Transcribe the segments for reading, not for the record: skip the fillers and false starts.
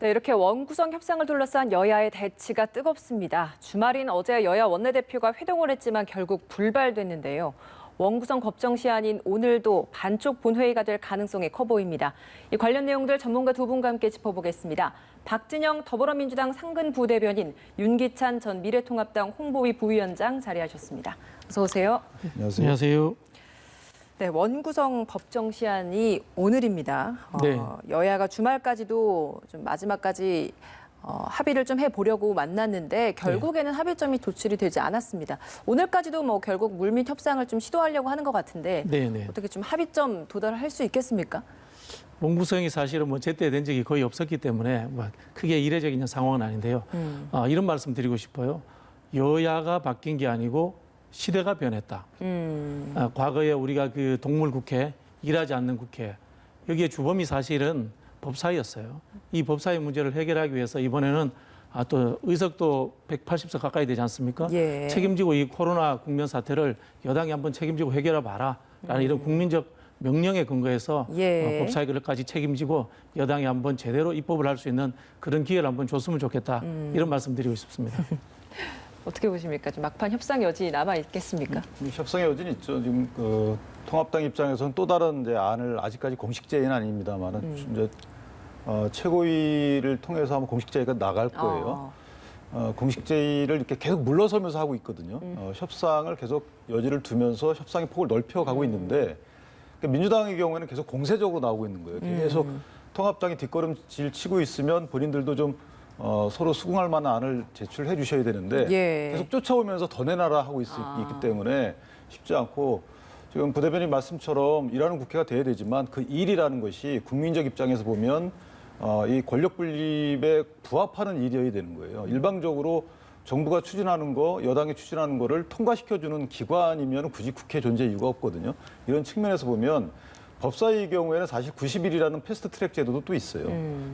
네, 이렇게 원구성 협상을 둘러싼 여야의 대치가 뜨겁습니다. 주말인 어제 여야 원내대표가 회동을 했지만 결국 불발됐는데요. 원구성 법정 시한인 오늘도 반쪽 본회의가 될 가능성이 커 보입니다. 이 관련 내용들 전문가 두 분과 함께 짚어보겠습니다. 박진영 더불어민주당 상근 부대변인, 윤기찬 전 미래통합당 홍보위 부위원장 자리하셨습니다. 어서 오세요. 안녕하세요. 안녕하세요. 네, 원구성 법정 시한이 오늘입니다. 네. 여야가 주말까지도 좀 마지막까지 합의를 좀 해보려고 만났는데 결국에는 합의점이 도출이 되지 않았습니다. 오늘까지도 뭐 결국 물밑 협상을 좀 시도하려고 하는 것 같은데 어떻게 좀 합의점 도달할 수 있겠습니까? 원구성이 사실은 뭐 제때 된 적이 거의 없었기 때문에 뭐 크게 이례적인 상황은 아닌데요. 이런 말씀 드리고 싶어요. 여야가 바뀐 게 아니고 시대가 변했다. 과거에 우리가 그 동물국회, 일하지 않는 국회, 여기에 주범이 사실은 법사위였어요. 이 법사위 문제를 해결하기 위해서 이번에는 또 의석도 180석 가까이 되지 않습니까? 예. 책임지고 이 코로나 국면 사태를 여당이 한번 책임지고 해결해 봐라. 라는 이런 국민적 명령에 근거해서 법사위까지 책임지고 여당이 한번 제대로 입법을 할 수 있는 그런 기회를 한번 줬으면 좋겠다. 이런 말씀 드리고 싶습니다. 어떻게 보십니까? 좀 막판 협상 여지 남아 있겠습니까? 협상의 여지는 있죠. 지금 그 통합당 입장에서는 또 다른 이제 안을 아직까지 공식 제의는 아닙니다만은 이제 최고위를 통해서 한번 공식 제의가 나갈 거예요. 공식 제의를 이렇게 계속 물러서면서 하고 있거든요. 협상을 계속 여지를 두면서 협상의 폭을 넓혀가고 있는데 그러니까 민주당의 경우에는 계속 공세적으로 나오고 있는 거예요. 계속 통합당이 뒷걸음질 치고 있으면 본인들도 좀 서로 수긍할 만한 안을 제출해 주셔야 되는데 계속 쫓아오면서 더 내놔라 하고 있기 때문에 쉽지 않고 지금 부대변인 말씀처럼 일하는 국회가 돼야 되지만 그 일이라는 것이 국민적 입장에서 보면 이 권력 분립에 부합하는 일이어야 되는 거예요. 일방적으로 정부가 추진하는 거, 여당이 추진하는 거를 통과시켜주는 기관이면 굳이 국회 존재 이유가 없거든요. 이런 측면에서 보면 법사위의 경우에는 사실 90일이라는 패스트트랙 제도도 또 있어요.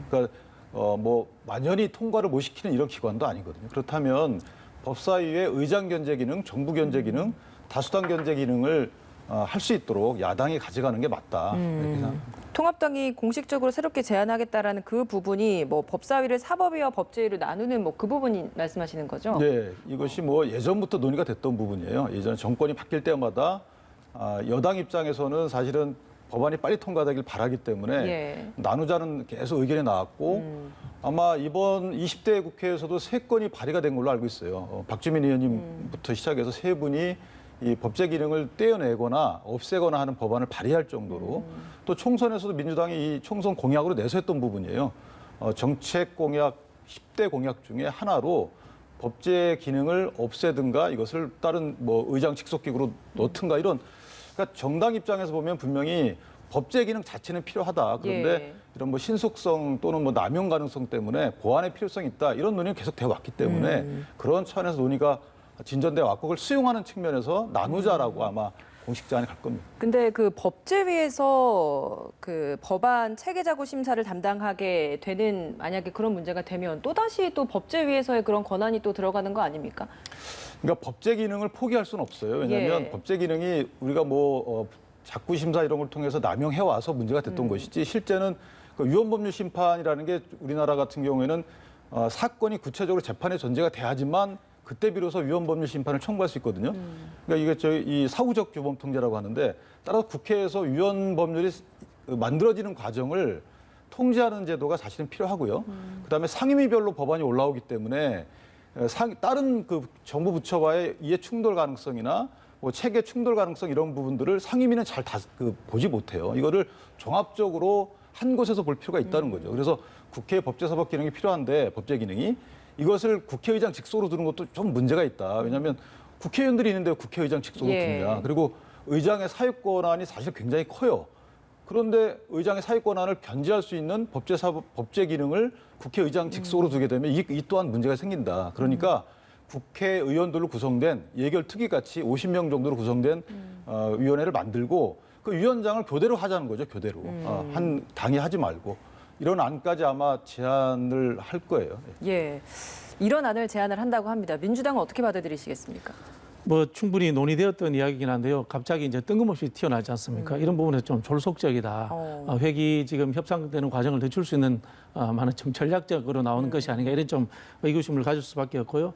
그러니까 뭐 만연히 통과를 못 시키는 이런 기관도 아니거든요. 그렇다면 법사위의 의장 견제 기능, 정부 견제 기능, 다수당 견제 기능을 할 수 있도록 야당이 가져가는 게 맞다. 이렇게 생각합니다. 통합당이 공식적으로 새롭게 제안하겠다라는 그 부분이 뭐 법사위를 사법위와 법제위로 나누는 뭐 그 부분이 말씀하시는 거죠? 네, 이것이 뭐 예전부터 논의가 됐던 부분이에요. 예전 정권이 바뀔 때마다 여당 입장에서는 사실은 법안이 빨리 통과되길 바라기 때문에 나누자는 계속 의견이 나왔고 아마 이번 20대 국회에서도 3건이 발의가 된 걸로 알고 있어요. 박주민 의원님부터 시작해서 3분이 이 법제 기능을 떼어내거나 없애거나 하는 법안을 발의할 정도로 또 총선에서도 민주당이 이 총선 공약으로 내세웠던 부분이에요. 정책 공약 10대 공약 중에 하나로 법제 기능을 없애든가 이것을 다른 뭐 의장 직속기구로 넣든가 이런 그러니까 정당 입장에서 보면 분명히 법제 기능 자체는 필요하다. 그런데 이런 뭐 신속성 또는 뭐 남용 가능성 때문에 보완의 필요성이 있다. 이런 논의는 계속 되어 왔기 때문에 그런 차원에서 논의가 진전돼 왔고 그걸 수용하는 측면에서 나누자라고 아마 공식 제안이 갈 겁니다. 근데 그 법제위에서 그 법안 체계자구 심사를 담당하게 되는 만약에 그런 문제가 되면 또다시 또 법제위에서의 그런 권한이 또 들어가는 거 아닙니까? 그러니까 법제 기능을 포기할 수는 없어요. 왜냐하면 법제 기능이 우리가 뭐 자구 심사 이런 걸 통해서 남용해 와서 문제가 됐던 것이지 실제는 그 위헌법률 심판이라는 게 우리나라 같은 경우에는 사건이 구체적으로 재판에 전제가 돼야지만 그때 비로소 위헌법률 심판을 청구할 수 있거든요. 그러니까 이게 이 사후적 규범 통제라고 하는데 따라서 국회에서 위헌법률이 만들어지는 과정을 통제하는 제도가 사실은 필요하고요. 그다음에 상임위별로 법안이 올라오기 때문에 다른 그 정부 부처와의 이해 충돌 가능성이나 뭐 체계 충돌 가능성 이런 부분들을 상임위는 잘 보지 못해요. 이거를 종합적으로 한 곳에서 볼 필요가 있다는 거죠. 그래서 국회 법제사법 기능이 필요한데 법제 기능이 이것을 국회의장 직속으로 두는 것도 좀 문제가 있다. 왜냐하면 국회의원들이 있는데 국회의장 직속으로 두느냐. 그리고 의장의 사육 권한이 사실 굉장히 커요. 그런데 의장의 사육 권한을 견제할 수 있는 법제 기능을 국회의장 직속으로 두게 되면 이 또한 문제가 생긴다. 그러니까 국회의원들로 구성된 예결특위같이 50명 정도로 구성된 위원회를 만들고 그 위원장을 교대로 하자는 거죠. 교대로. 한 당이 하지 말고. 이런 안까지 아마 제안을 할 거예요. 이런 안을 제안을 한다고 합니다. 민주당은 어떻게 받아들이시겠습니까? 뭐 충분히 논의되었던 이야기긴 한데요. 갑자기 이제 뜬금없이 튀어나오지 않습니까? 이런 부분에서 좀 졸속적이다. 회기 지금 협상되는 과정을 늦출 수 있는 많은 좀 전략적으로 나오는 것이 아닌가 이런 좀 의구심을 가질 수밖에 없고요.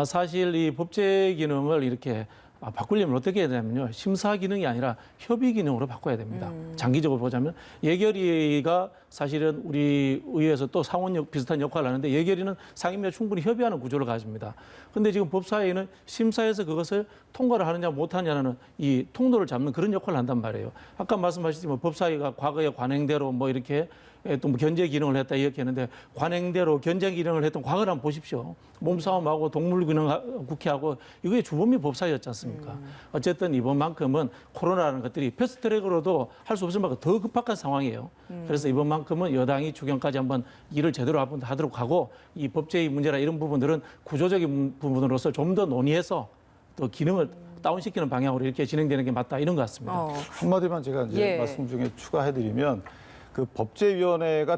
사실 이 법제 기능을 이렇게 바꾸려면 어떻게 해야 되냐면요. 심사 기능이 아니라 협의 기능으로 바꿔야 됩니다. 장기적으로 보자면 예결위가 사실은 우리 의회에서 또 상원역 비슷한 역할을 하는데 예결위는 상임위와 충분히 협의하는 구조를 가집니다. 그런데 지금 법사위는 심사에서 그것을 통과를 하느냐 못하느냐는 이 통로를 잡는 그런 역할을 한단 말이에요. 아까 말씀하셨지만 법사위가 과거의 관행대로 뭐 이렇게 또 뭐 견제 기능을 했다 이렇게 했는데 관행대로 견제 기능을 했던 과거를 한번 보십시오. 몸싸움하고 동물 기능 국회하고 이게 주범이 법사위였지 않습니까? 어쨌든 이번만큼은 코로나라는 것들이 패스트트랙으로도 할 수 없을 만큼 더 급박한 상황이에요. 그래서 이번만큼은 여당이 주경까지 한번 일을 제대로 한번 하도록 하고 이 법제의 문제나 이런 부분들은 구조적인 부분으로서 좀 더 논의해서 또 기능을 다운시키는 방향으로 이렇게 진행되는 게 맞다 이런 것 같습니다. 한마디만 제가 이제 말씀 중에 추가해드리면 그 법제위원회가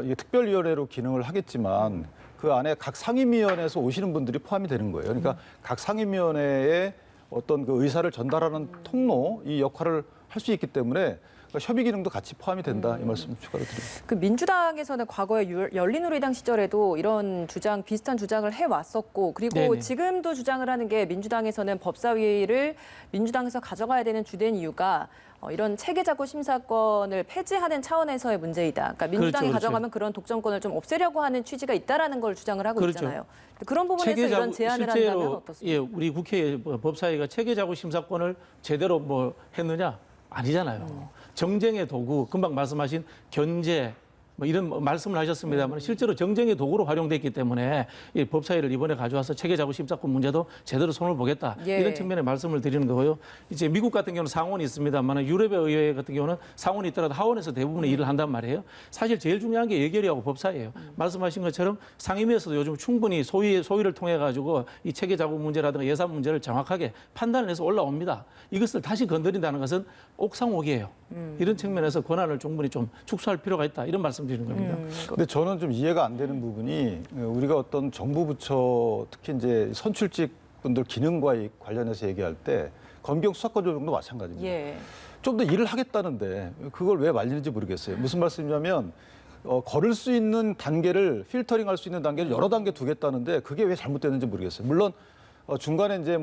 이게 특별위원회로 기능을 하겠지만 그 안에 각 상임위원회에서 오시는 분들이 포함이 되는 거예요. 그러니까 각 상임위원회에 어떤 그 의사를 전달하는 통로 이 역할을 할 수 있기 때문에 그러니까 협의 기능도 같이 포함이 된다 이 말씀 추가로 드립니다. 그 민주당에서는 과거에 열린우리당 시절에도 이런 비슷한 주장을 해왔었고 그리고 네네. 지금도 주장을 하는 게 민주당에서는 법사위를 민주당에서 가져가야 되는 주된 이유가 이런 체계자구 심사권을 폐지하는 차원에서의 문제이다. 그러니까 민주당이 그렇죠. 가져가면 그런 독점권을 좀 없애려고 하는 취지가 있다라는 걸 주장을 하고 그렇죠. 있잖아요. 그런 부분에서 이런 제안을 한다면 어떻습니까? 예, 우리 국회 법사위가 체계자구 심사권을 제대로 뭐 했느냐? 아니잖아요. 정쟁의 도구, 금방 말씀하신 견제, 뭐 이런 말씀을 하셨습니다만 실제로 정쟁의 도구로 활용됐기 때문에 이 법사위를 이번에 가져와서 체계자구 심사권 문제도 제대로 손을 보겠다. 예. 이런 측면의 말씀을 드리는 거고요. 이제 미국 같은 경우는 상원이 있습니다만 유럽의 의회 같은 경우는 상원이 있더라도 하원에서 대부분의 일을 한단 말이에요. 사실 제일 중요한 게 예결위하고 법사위예요. 말씀하신 것처럼 상임위에서도 요즘 충분히 소위를 통해 가지고 이 체계자구 문제라든가 예산 문제를 정확하게 판단을 해서 올라옵니다. 이것을 다시 건드린다는 것은 옥상옥이에요. 이런 측면에서 권한을 충분히 좀 축소할 필요가 있다. 이런 말씀드리는 겁니다. 근데 저는 좀 이해가 안 되는 부분이 우리가 어떤 정부 부처 특히 이제 선출직 분들 기능과 관련해서 얘기할 때 검경 수사권 조정도 마찬가지입니다. 예. 좀 더 일을 하겠다는데 그걸 왜 말리는지 모르겠어요. 무슨 말씀이냐면 걸을 수 있는 단계를 필터링할 수 있는 단계를 여러 단계 두겠다는데 그게 왜 잘못됐는지 모르겠어요. 물론 중간에 이제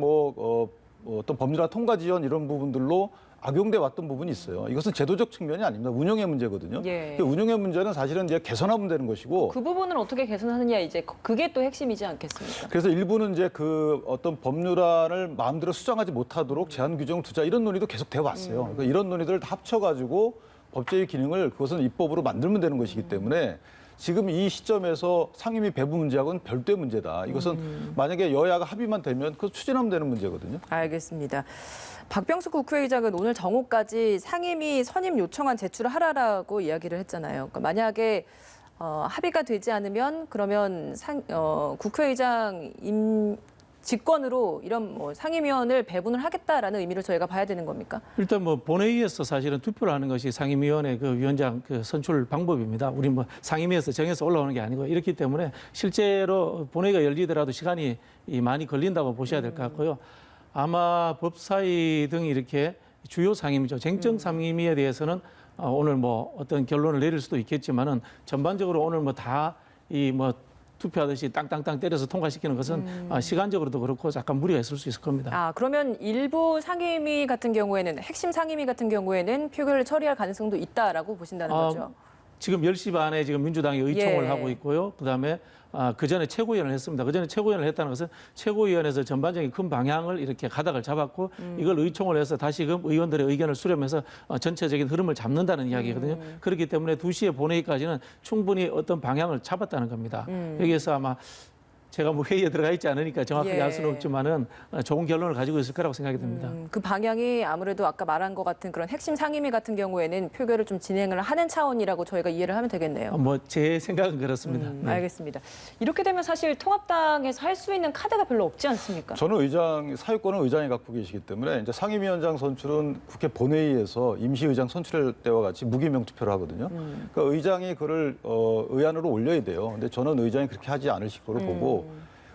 어떤 법률화 통과 지연 이런 부분들로 악용돼 왔던 부분이 있어요. 이것은 제도적 측면이 아닙니다. 운영의 문제거든요. 예. 그 운영의 문제는 사실은 이제 개선하면 되는 것이고. 그 부분을 어떻게 개선하느냐 이제 그게 또 핵심이지 않겠습니까? 그래서 일부는 이제 그 어떤 법률안을 마음대로 수정하지 못하도록 제한 규정을 두자 이런 논의도 계속 되어 왔어요. 그러니까 이런 논의들을 다 합쳐가지고 법제의 기능을 그것은 입법으로 만들면 되는 것이기 때문에 지금 이 시점에서 상임위 배부 문제하고는 별도의 문제다. 이것은 만약에 여야가 합의만 되면 그거 추진하면 되는 문제거든요. 알겠습니다. 박병수 국회의장은 오늘 정오까지 상임위 선임 요청안 제출을 하라라고 이야기를 했잖아요. 그러니까 만약에 합의가 되지 않으면 그러면 국회의장 직권으로 이런 상임위원을 배분을 하겠다라는 의미로 저희가 봐야 되는 겁니까? 일단 본회의에서 사실은 투표를 하는 것이 상임위원회 그 위원장 그 선출 방법입니다. 우리 상임위에서 정해서 올라오는 게 아니고 이렇기 때문에 실제로 본회의가 열리더라도 시간이 많이 걸린다고 보셔야 될 것 같고요. 아마 법사위 등 이렇게 주요 상임위죠. 쟁점 상임위에 대해서는 오늘 어떤 결론을 내릴 수도 있겠지만은 전반적으로 오늘 투표하듯이 땅땅땅 때려서 통과시키는 것은 시간적으로도 그렇고 약간 무리가 있을 수 있을 겁니다. 그러면 일부 상임위 같은 경우에는 핵심 상임위 같은 경우에는 표결을 처리할 가능성도 있다라고 보신다는 거죠? 지금 10시 반에 지금 민주당이 의총을 하고 있고요. 그다음에 그 전에 최고위원을 했습니다. 그 전에 최고위원을 했다는 것은 최고위원회에서 전반적인 큰 방향을 이렇게 가닥을 잡았고 이걸 의총을 해서 다시금 의원들의 의견을 수렴해서 전체적인 흐름을 잡는다는 이야기거든요. 그렇기 때문에 2시에 본회의까지는 충분히 어떤 방향을 잡았다는 겁니다. 여기에서 아마 제가 회의에 들어가 있지 않으니까 정확하게 알 수는 없지만은 좋은 결론을 가지고 있을 거라고 생각이 듭니다. 그 방향이 아무래도 아까 말한 것 같은 그런 핵심 상임위 같은 경우에는 표결을 좀 진행을 하는 차원이라고 저희가 이해를 하면 되겠네요. 제 생각은 그렇습니다. 네. 알겠습니다. 이렇게 되면 사실 통합당에서 할 수 있는 카드가 별로 없지 않습니까? 저는 사유권은 의장이 갖고 계시기 때문에 이제 상임위원장 선출은 국회 본회의에서 임시의장 선출할 때와 같이 무기명 투표를 하거든요. 그러니까 의장이 그를 의안으로 올려야 돼요. 근데 저는 의장이 그렇게 하지 않으실 거로 보고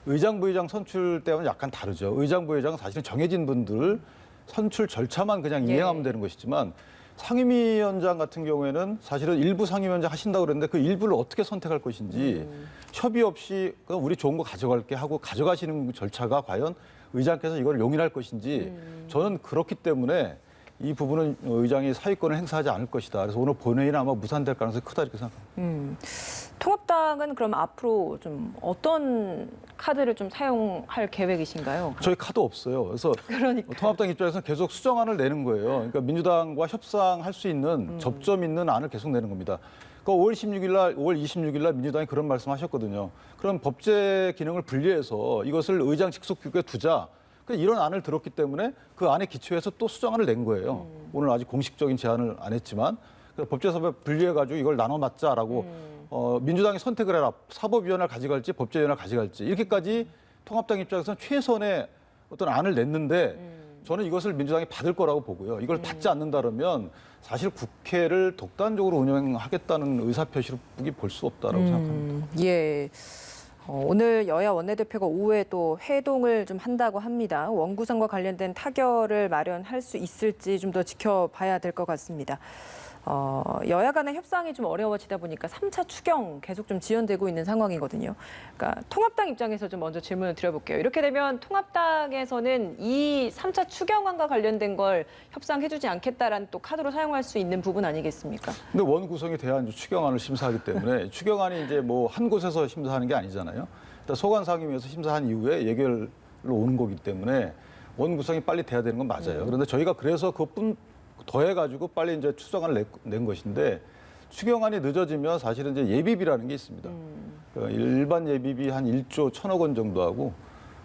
의장 부의장 선출 때와는 약간 다르죠. 의장 부의장은 사실은 정해진 분들 선출 절차만 그냥 이행하면 되는 것이지만 상임위원장 같은 경우에는 사실은 일부 상임위원장 하신다고 그랬는데 그 일부를 어떻게 선택할 것인지 협의 없이 그냥 우리 좋은 거 가져갈게 하고 가져가시는 절차가 과연 의장께서 이걸 용인할 것인지 저는 그렇기 때문에 이 부분은 의장이 사유권을 행사하지 않을 것이다. 그래서 오늘 본회의는 아마 무산될 가능성이 크다 이렇게 생각합니다. 통합당은 그럼 앞으로 좀 어떤 카드를 좀 사용할 계획이신가요? 저희 카드 없어요. 그래서 통합당 입장에서는 계속 수정안을 내는 거예요. 그러니까 민주당과 협상할 수 있는 접점 있는 안을 계속 내는 겁니다. 그러니까 5월 26일 날 민주당이 그런 말씀하셨거든요. 그럼 법제 기능을 분리해서 이것을 의장 직속 규격에 두자. 이런 안을 들었기 때문에 그 안에 기초해서 또 수정안을 낸 거예요. 오늘 아직 공식적인 제안을 안 했지만 법제사법 분리해가지고 이걸 나눠 맞자라고 민주당이 선택을 해라. 사법위원회를 가져갈지 법제위원회를 가져갈지 이렇게까지 통합당 입장에서는 최선의 어떤 안을 냈는데 저는 이것을 민주당이 받을 거라고 보고요. 이걸 받지 않는다 그러면 사실 국회를 독단적으로 운영하겠다는 의사표시로 볼 수 없다라고 생각합니다. 예. 오늘 여야 원내대표가 오후에 또 회동을 좀 한다고 합니다. 원구성과 관련된 타결을 마련할 수 있을지 좀 더 지켜봐야 될 것 같습니다. 여야 간의 협상이 좀 어려워지다 보니까 3차 추경 계속 좀 지연되고 있는 상황이거든요. 그러니까 통합당 입장에서 좀 먼저 질문을 드려볼게요. 이렇게 되면 통합당에서는 이 3차 추경안과 관련된 걸 협상해주지 않겠다라는 또 카드로 사용할 수 있는 부분 아니겠습니까? 근데 원 구성에 대한 추경안을 심사하기 때문에 추경안이 이제 뭐 한 곳에서 심사하는 게 아니잖아요. 일단 소관상임위에서 심사한 이후에 예결로 오는 거기 때문에 원 구성이 빨리 돼야 되는 건 맞아요. 그런데 저희가 그래서 그것뿐 더해가지고 빨리 이제 추경안을 낸 것인데 추경안이 늦어지면 사실은 이제 예비비라는 게 있습니다. 일반 예비비 한 1조 1,000억 원 정도 하고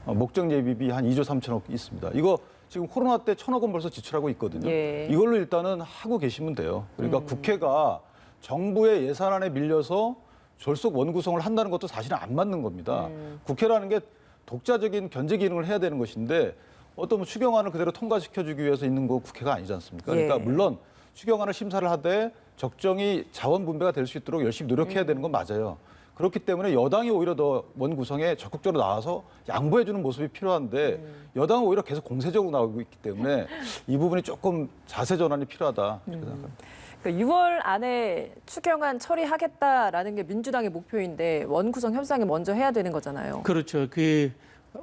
목적 예비비 한 2조 3천억 있습니다. 이거 지금 코로나 때 1,000억 원 벌써 지출하고 있거든요. 예. 이걸로 일단은 하고 계시면 돼요. 그러니까 국회가 정부의 예산안에 밀려서 졸속 원구성을 한다는 것도 사실은 안 맞는 겁니다. 국회라는 게 독자적인 견제 기능을 해야 되는 것인데 어떤 추경안을 그대로 통과시켜주기 위해서 있는 거 국회가 아니지 않습니까? 그러니까 물론 추경안을 심사를 하되 적정히 자원 분배가 될 수 있도록 열심히 노력해야 되는 건 맞아요. 그렇기 때문에 여당이 오히려 더 원 구성에 적극적으로 나와서 양보해주는 모습이 필요한데 여당은 오히려 계속 공세적으로 나오고 있기 때문에 이 부분이 조금 자세 전환이 필요하다 이렇게 생각합니다. 그러니까 6월 안에 추경안 처리하겠다라는 게 민주당의 목표인데 원구성 협상이 먼저 해야 되는 거잖아요. 그렇죠.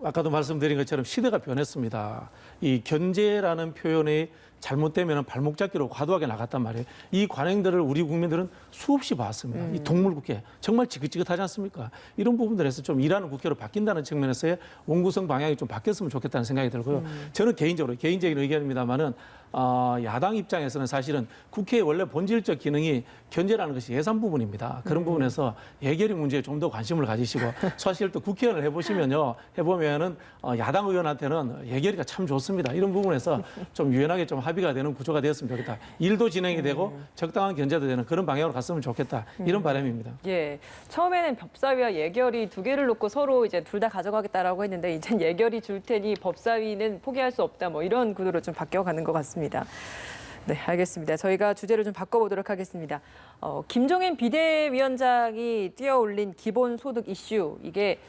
아까도 말씀드린 것처럼 시대가 변했습니다. 이 견제라는 표현이 잘못되면 발목 잡기로 과도하게 나갔단 말이에요. 이 관행들을 우리 국민들은 수없이 봤습니다. 이 동물국회 정말 지긋지긋하지 않습니까? 이런 부분들에서 좀 일하는 국회로 바뀐다는 측면에서의 원구성 방향이 좀 바뀌었으면 좋겠다는 생각이 들고요. 저는 개인적인 의견입니다만은 야당 입장에서는 사실은 국회의 원래 본질적 기능이 견제라는 것이 예산 부분입니다. 그런 부분에서 예결위 문제에 좀 더 관심을 가지시고 사실 또 국회의원을 해보면은 야당 의원한테는 예결위가 참 좋습니다. 이런 부분에서 좀 유연하게 좀 합의가 되는 구조가 되었으면 좋겠다. 일도 진행이 되고 적당한 견제도 되는 그런 방향으로 갔으면 좋겠다. 이런 바람입니다. 예, 처음에는 법사위와 예결위 두 개를 놓고 서로 이제 둘 다 가져가겠다라고 했는데 이젠 예결위 줄 테니 법사위는 포기할 수 없다. 뭐 이런 구도로 좀 바뀌어가는 것 같습니다. 네, 알겠습니다. 저희가 주제를 좀 바꿔보도록 하겠습니다. 김종인 비대위원장이 띄어올린 기본소득 이슈, 이게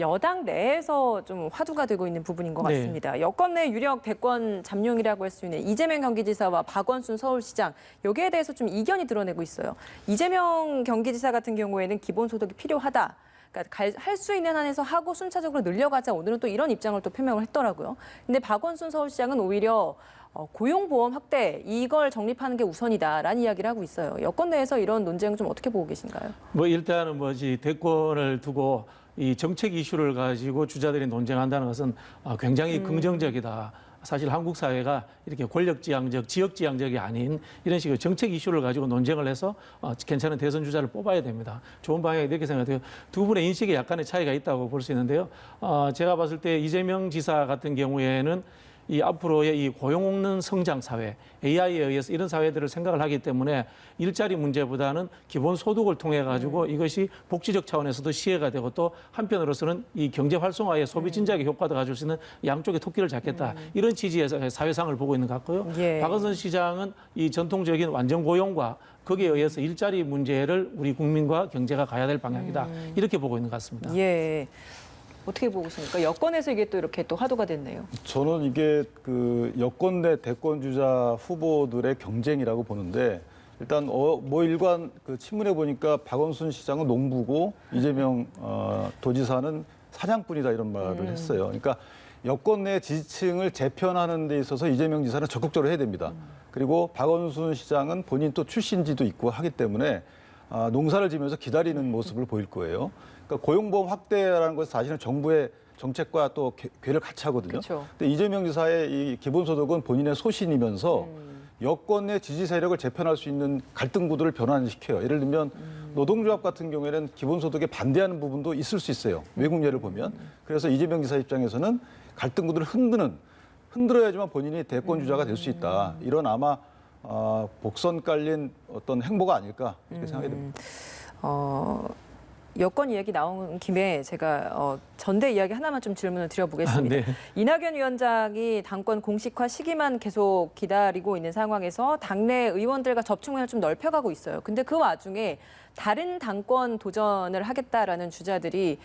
여당 내에서 좀 화두가 되고 있는 부분인 것 같습니다. 여권 내 유력 대권 잠룡이라고 할 수 있는 이재명 경기지사와 박원순 서울시장, 여기에 대해서 좀 이견이 드러내고 있어요. 이재명 경기지사 같은 경우에는 기본소득이 필요하다. 그러니까 할 수 있는 한에서 하고 순차적으로 늘려가자. 오늘은 또 이런 입장을 또 표명을 했더라고요. 근데 박원순 서울시장은 오히려 고용보험 확대 이걸 정립하는 게 우선이다라는 이야기를 하고 있어요. 여권 내에서 이런 논쟁 좀 어떻게 보고 계신가요? 일단은 대권을 두고 이 정책 이슈를 가지고 주자들이 논쟁한다는 것은 굉장히 긍정적이다. 사실 한국 사회가 이렇게 권력지향적, 지역지향적이 아닌 이런 식의 정책 이슈를 가지고 논쟁을 해서 괜찮은 대선 주자를 뽑아야 됩니다. 좋은 방향이 이렇게 생각돼요. 두 분의 인식에 약간의 차이가 있다고 볼 수 있는데요. 제가 봤을 때 이재명 지사 같은 경우에는 이 앞으로의 이 고용 없는 성장 사회, AI에 의해서 이런 사회들을 생각을 하기 때문에 일자리 문제보다는 기본 소득을 통해 가지고 이것이 복지적 차원에서도 시혜가 되고 또 한편으로서는 이 경제 활성화에 소비 진작의 효과도 가질 수 있는 양쪽의 토끼를 잡겠다. 이런 취지에서 사회상을 보고 있는 것 같고요. 예. 박원순 시장은 이 전통적인 완전 고용과 거기에 의해서 일자리 문제를 우리 국민과 경제가 가야 될 방향이다. 이렇게 보고 있는 것 같습니다. 예. 어떻게 보고 계십니까? 여권에서 이게 또 이렇게 또 화두가 됐네요. 저는 이게 그 여권 내 대권 주자 후보들의 경쟁이라고 보는데 일단 뭐 일관 그 친문에 보니까 박원순 시장은 농부고 이재명 도지사는 사냥꾼이다 이런 말을 했어요. 그러니까 여권 내 지지층을 재편하는 데 있어서 이재명 지사는 적극적으로 해야 됩니다. 그리고 박원순 시장은 본인 또 출신지도 있고 하기 때문에 농사를 지면서 기다리는 모습을 보일 거예요. 그러니까 고용보험 확대라는 것은 사실은 정부의 정책과 또 궤를 같이 하거든요. 그렇죠. 근데 이재명 지사의 이 기본소득은 본인의 소신이면서 여권 내 지지 세력을 재편할 수 있는 갈등 구도를 변환시켜요. 예를 들면 노동조합 같은 경우에는 기본소득에 반대하는 부분도 있을 수 있어요. 외국 예를 보면. 그래서 이재명 지사 입장에서는 갈등 구도를 흔들어야지만 본인이 대권 주자가 될 수 있다. 이런 아마 복선 깔린 어떤 행보가 아닐까 이렇게 생각이 됩니다. 여권 이야기 나온 김에 제가 전대 이야기 하나만 좀 질문을 드려보겠습니다. 네. 이낙연 위원장이 당권 공식화 시기만 계속 기다리고 있는 상황에서 당내 의원들과 접촉면을 좀 넓혀가고 있어요. 근데 그 와중에 다른 당권 도전을 하겠다라는 주자들이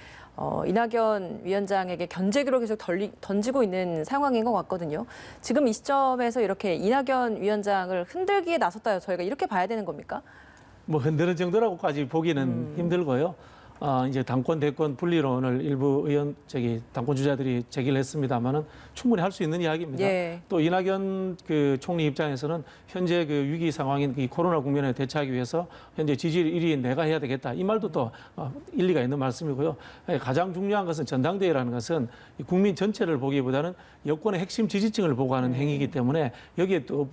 이낙연 위원장에게 견제기로 계속 던지고 있는 상황인 것 같거든요. 지금 이 시점에서 이렇게 이낙연 위원장을 흔들기에 나섰다 저희가 이렇게 봐야 되는 겁니까? 뭐 흔드는 정도라고까지 보기는 힘들고요. 이제 당권 대권 분리론을 일부 당권 주자들이 제기를 했습니다만은 충분히 할 수 있는 이야기입니다. 예. 또 이낙연 그 총리 입장에서는 현재 그 위기 상황인 이 코로나 국면에 대처하기 위해서 현재 지지율 1위 내가 해야 되겠다. 이 말도 또 일리가 있는 말씀이고요. 가장 중요한 것은 전당대회라는 것은 국민 전체를 보기보다는 여권의 핵심 지지층을 보고 하는 행위이기 때문에 여기에 또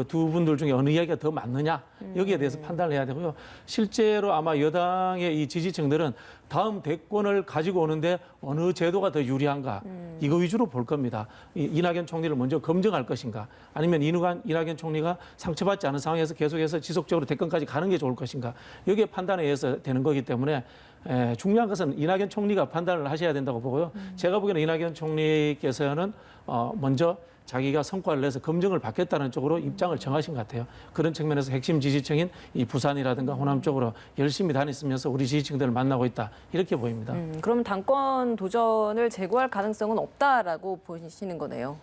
두 분들 중에 어느 이야기가 더 맞느냐 여기에 대해서 판단을 해야 되고요. 실제로 아마 여당의 이 지지층들은 다음 대권을 가지고 오는데 어느 제도가 더 유리한가 이거 위주로 볼 겁니다. 이낙연 총리를 먼저 검증할 것인가 아니면 이낙연 총리가 상처받지 않은 상황에서 계속해서 지속적으로 대권까지 가는 게 좋을 것인가 여기에 판단에 의해서 되는 거기 때문에 중요한 것은 이낙연 총리가 판단을 하셔야 된다고 보고요. 제가 보기에는 이낙연 총리께서는 먼저 자기가 성과를 내서 검증을 받겠다는 쪽으로 입장을 정하신 것 같아요. 그런 측면에서 핵심 지지층인 이 부산이라든가 호남 쪽으로 열심히 다니시면서 우리 지지층들을 만나고 있다. 이렇게 보입니다. 그럼 당권 도전을 제고할 가능성은 없다라고 보시는 거네요.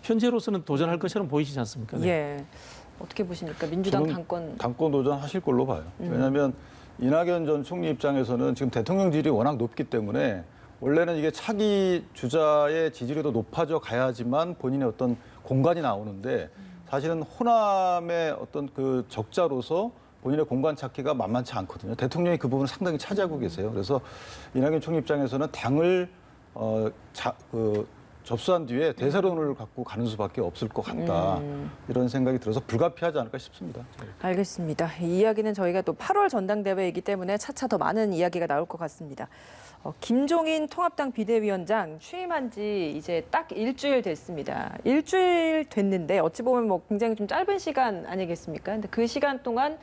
현재로서는 도전할 것처럼 보이시지 않습니까? 네. 예. 어떻게 보십니까? 민주당 저는 당권 도전하실 걸로 봐요. 왜냐하면 이낙연 전 총리 입장에서는 지금 대통령 지지율이 워낙 높기 때문에 원래는 이게 차기 주자의 지지율이 더 높아져 가야지만 본인의 어떤 공간이 나오는데 사실은 호남의 어떤 그 적자로서 본인의 공간 찾기가 만만치 않거든요. 대통령이 그 부분을 상당히 차지하고 계세요. 그래서 이낙연 총리 입장에서는 당을 접수한 뒤에 대세론을 갖고 가는 수밖에 없을 것 같다. 이런 생각이 들어서 불가피하지 않을까 싶습니다. 알겠습니다. 이 이야기는 저희가 또 8월 전당대회이기 때문에 차차 더 많은 이야기가 나올 것 같습니다. 김종인 통합당 비대위원장 취임한 지 이제 딱 일주일 됐습니다. 일주일 됐는데 어찌 보면 뭐 굉장히 좀 짧은 시간 아니겠습니까? 근데 그 시간 동안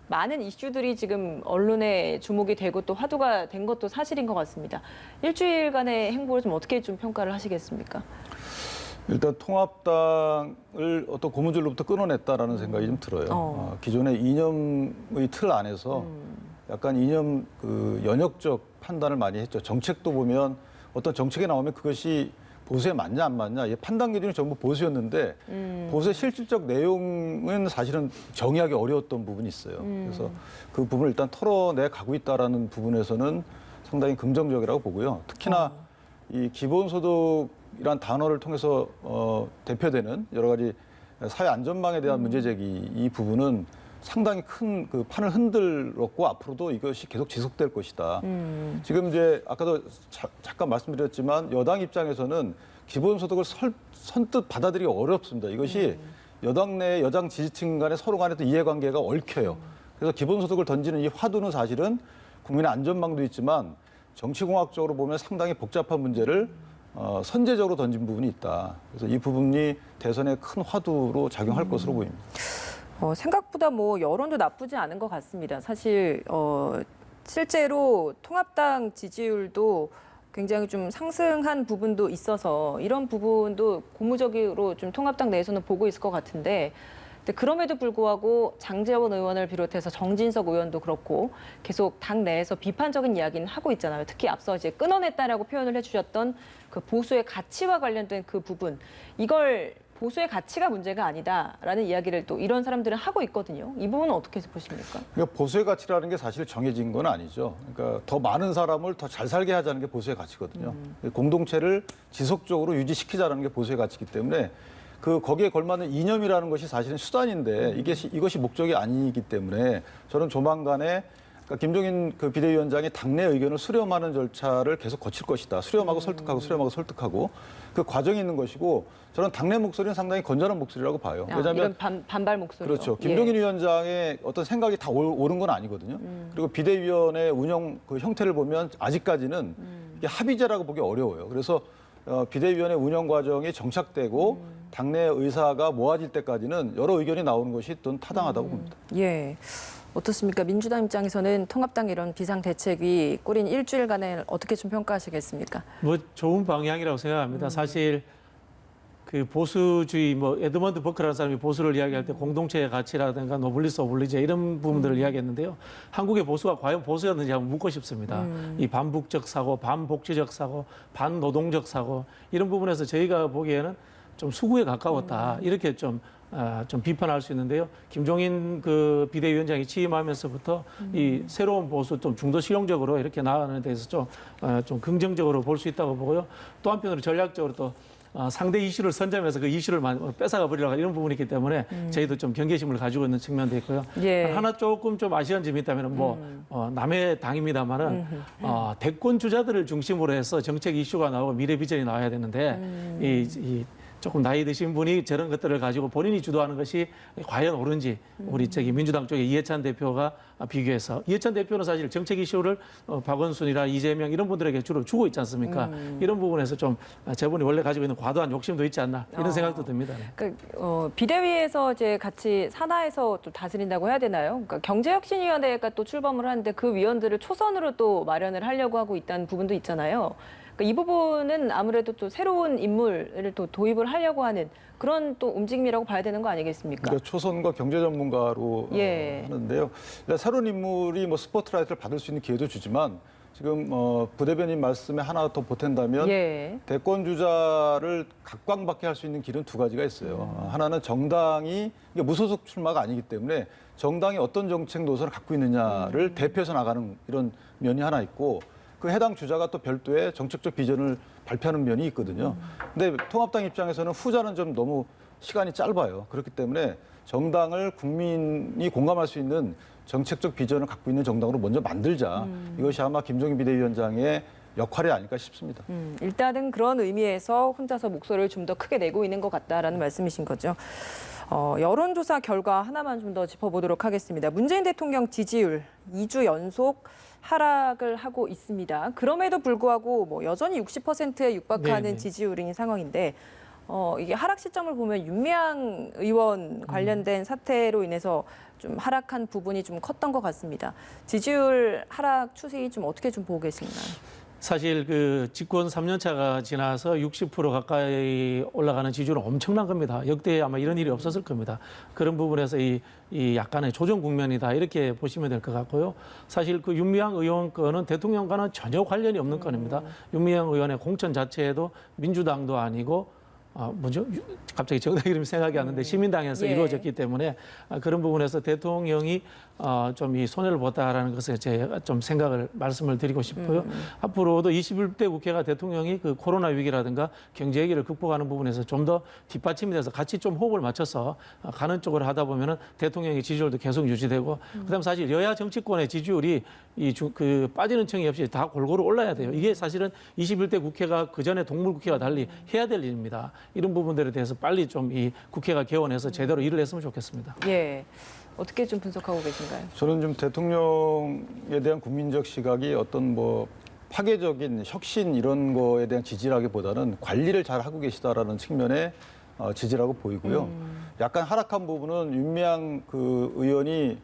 많은 이슈들이 지금 언론에 주목이 되고 또 화두가 된 것도 사실인 것 같습니다. 일주일간의 행보를 좀 어떻게 좀 평가를 하시겠습니까? 일단 통합당을 어떤 고무줄로부터 끊어냈다라는 생각이 좀 들어요. 기존의 이념의 틀 안에서 약간 이념 그 연역적 판단을 많이 했죠. 정책도 보면 어떤 정책이 나오면 그것이 보수에 맞냐 안 맞냐 이 판단 기준이 전부 보수였는데 보수의 실질적 내용은 사실은 정의하기 어려웠던 부분이 있어요. 그래서 그 부분을 일단 털어내 가고 있다라는 부분에서는 상당히 긍정적이라고 보고요. 특히나 이 기본소득이란 단어를 통해서 대표되는 여러 가지 사회 안전망에 대한 문제 제기 이 부분은 상당히 큰 그 판을 흔들었고 앞으로도 이것이 계속 지속될 것이다. 지금 이제 아까도 잠깐 말씀드렸지만 여당 입장에서는 기본소득을 선뜻 받아들이기 어렵습니다. 이것이 여당 내 여당 지지층 간에 서로 간에 또 이해관계가 얽혀요. 그래서 기본소득을 던지는 이 화두는 사실은 국민의 안전망도 있지만 정치공학적으로 보면 상당히 복잡한 문제를 선제적으로 던진 부분이 있다. 그래서 이 부분이 대선의 큰 화두로 작용할 것으로 보입니다. 생각보다 뭐 여론도 나쁘지 않은 것 같습니다. 사실 실제로 통합당 지지율도 굉장히 좀 상승한 부분도 있어서 이런 부분도 고무적으로 좀 통합당 내에서는 보고 있을 것 같은데 근데 그럼에도 불구하고 장제원 의원을 비롯해서 정진석 의원도 그렇고 계속 당 내에서 비판적인 이야기는 하고 있잖아요. 특히 앞서 이제 끊어냈다라고 표현을 해주셨던 그 보수의 가치와 관련된 그 부분, 이걸 보수의 가치가 문제가 아니다라는 이야기를 또 이런 사람들은 하고 있거든요. 이 부분은 어떻게 보십니까? 그러니까 보수의 가치라는 게 사실 정해진 건 아니죠. 그러니까 더 많은 사람을 더 잘 살게 하자는 게 보수의 가치거든요. 공동체를 지속적으로 유지시키자는 게 보수의 가치이기 때문에 거기에 걸맞는 이념이라는 것이 사실은 수단인데 이것이 목적이 아니기 때문에 저는 조만간에 그러니까 김종인 그 비대위원장이 당내 의견을 수렴하는 절차를 계속 거칠 것이다. 수렴하고 설득하고 그 과정이 있는 것이고 저는 당내 목소리는 상당히 건전한 목소리라고 봐요. 왜냐하면 이런 반발 목소리. 그렇죠. 김종인 위원장의 어떤 생각이 다 옳은 건 아니거든요. 그리고 비대위원회 운영 그 형태를 보면 아직까지는 이게 합의제라고 보기 어려워요. 그래서 비대위원회 운영 과정이 정착되고 당내 의사가 모아질 때까지는 여러 의견이 나오는 것이 또 타당하다고 봅니다. 예. 어떻습니까? 민주당 입장에서는 통합당 이런 비상대책이 꾸린 일주일간에 어떻게 좀 평가하시겠습니까? 뭐 좋은 방향이라고 생각합니다. 사실 그 보수주의 뭐 에드먼드 버크라는 사람이 보수를 이야기할 때 공동체의 가치라든가 노블리스 오블리제 이런 부분들을 이야기했는데요. 한국의 보수가 과연 보수였는지 한번 묻고 싶습니다. 이 반북적 사고, 반복지적 사고, 반노동적 사고 이런 부분에서 저희가 보기에는 좀 수구에 가까웠다 이렇게 좀 비판할 수 있는데요. 김종인 그 비대위원장이 취임하면서부터 이 새로운 보수 좀 중도 실용적으로 이렇게 나아가는 데서 좀 긍정적으로 볼 수 있다고 보고요. 또 한편으로 전략적으로 또 상대 이슈를 선점해서 그 이슈를 뺏어가 버리려고 이런 부분이 있기 때문에 저희도 좀 경계심을 가지고 있는 측면도 있고요. 예. 하나 조금 좀 아쉬운 점이 있다면 남의 당입니다만은 대권 주자들을 중심으로 해서 정책 이슈가 나오고 미래 비전이 나와야 되는데 이 조금 나이 드신 분이 저런 것들을 가지고 본인이 주도하는 것이 과연 옳은지 우리 민주당 쪽에 이해찬 대표가 비교해서 이해찬 대표는 사실 정책 이슈를 박원순이나 이재명 이런 분들에게 주로 주고 있지 않습니까? 이런 부분에서 좀 저분이 원래 가지고 있는 과도한 욕심도 있지 않나 이런 생각도 듭니다. 그러니까 비대위에서 이제 같이 산하에서 좀 다스린다고 해야 되나요? 그러니까 경제혁신위원회가 또 출범을 하는데 그 위원들을 초선으로 또 마련을 하려고 하고 있다는 부분도 있잖아요. 그러니까 이 부분은 아무래도 또 새로운 인물을 또 도입을 하려고 하는 그런 또 움직임이라고 봐야 되는 거 아니겠습니까? 그러니까 초선과 경제 전문가로 하는데요. 그러니까 새로운 인물이 뭐 스포트라이트를 받을 수 있는 기회도 주지만 지금 부대변인 말씀에 하나 더 보탠다면 대권 주자를 각광받게 할 수 있는 길은 두 가지가 있어요. 하나는 정당이 이게 무소속 출마가 아니기 때문에 정당이 어떤 정책 노선을 갖고 있느냐를 대표해서 나가는 이런 면이 하나 있고 그 해당 주자가 또 별도의 정책적 비전을 발표하는 면이 있거든요. 근데 통합당 입장에서는 후자는 좀 너무 시간이 짧아요. 그렇기 때문에 정당을 국민이 공감할 수 있는 정책적 비전을 갖고 있는 정당으로 먼저 만들자. 이것이 아마 김종인 비대위원장의 역할이 아닐까 싶습니다. 일단은 그런 의미에서 혼자서 목소리를 좀 더 크게 내고 있는 것 같다라는 말씀이신 거죠. 여론조사 결과 하나만 좀 더 짚어보도록 하겠습니다. 문재인 대통령 지지율 2주 연속 하락을 하고 있습니다. 그럼에도 불구하고 뭐 여전히 60%에 육박하는 지지율인 상황인데 이게 하락 시점을 보면 윤미향 의원 관련된 사태로 인해서 좀 하락한 부분이 좀 컸던 것 같습니다. 지지율 하락 추세 좀 어떻게 좀 보고 계신가요? 사실 그 집권 3년 차가 지나서 60% 가까이 올라가는 지지율은 엄청난 겁니다. 역대 아마 이런 일이 없었을 겁니다. 그런 부분에서 이 약간의 조정 국면이다 이렇게 보시면 될 것 같고요. 사실 그 윤미향 의원 건은 대통령과는 전혀 관련이 없는 건입니다. 윤미향 의원의 공천 자체에도 민주당도 아니고 뭐죠? 갑자기 정당 이름이 생각이 안 나는데 시민당에서 이루어졌기 때문에 그런 부분에서 대통령이 좀 이 손해를 봤다라는 것에 제가 좀 말씀을 드리고 싶고요. 앞으로도 21대 국회가 대통령이 그 코로나 위기라든가 경제 위기를 극복하는 부분에서 좀 더 뒷받침이 돼서 같이 좀 호흡을 맞춰서 가는 쪽으로 하다 보면은 대통령의 지지율도 계속 유지되고 그다음 사실 여야 정치권의 지지율이 빠지는 층이 없이 다 골고루 올라야 돼요. 이게 사실은 21대 국회가 그 전에 동물 국회와 달리 해야 될 일입니다. 이런 부분들에 대해서 빨리 좀 이 국회가 개원해서 제대로 일을 했으면 좋겠습니다. 예. 어떻게 좀 분석하고 계신가요? 저는 좀 대통령에 대한 국민적 시각이 어떤 뭐 파괴적인 혁신 이런 거에 대한 지지라기보다는 관리를 잘 하고 계시다라는 측면의 지지라고 보이고요. 약간 하락한 부분은 윤미향 그 의원이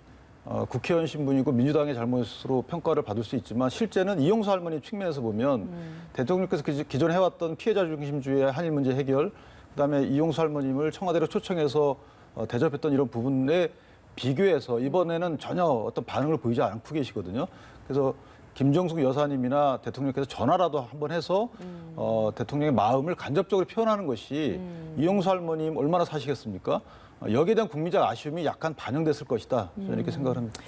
국회의원 신분이고 민주당의 잘못으로 평가를 받을 수 있지만 실제는 이용수 할머니 측면에서 보면 대통령께서 기존에 해왔던 피해자 중심주의 한일 문제 해결, 그다음에 이용수 할머님을 청와대로 초청해서 대접했던 이런 부분에 비교해서 이번에는 전혀 어떤 반응을 보이지 않고 계시거든요. 그래서 김정숙 여사님이나 대통령께서 전화라도 한번 해서 대통령의 마음을 간접적으로 표현하는 것이 이영수 할머님 얼마나 사시겠습니까? 여기에 대한 국민적 아쉬움이 약간 반영됐을 것이다. 저는 이렇게 생각을 합니다.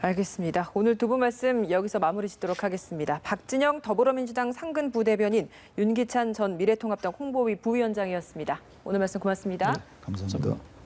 알겠습니다. 오늘 두 분 말씀 여기서 마무리 짓도록 하겠습니다. 박진영 더불어민주당 상근 부대변인, 윤기찬 전 미래통합당 홍보위 부위원장이었습니다. 오늘 말씀 고맙습니다. 감사합니다.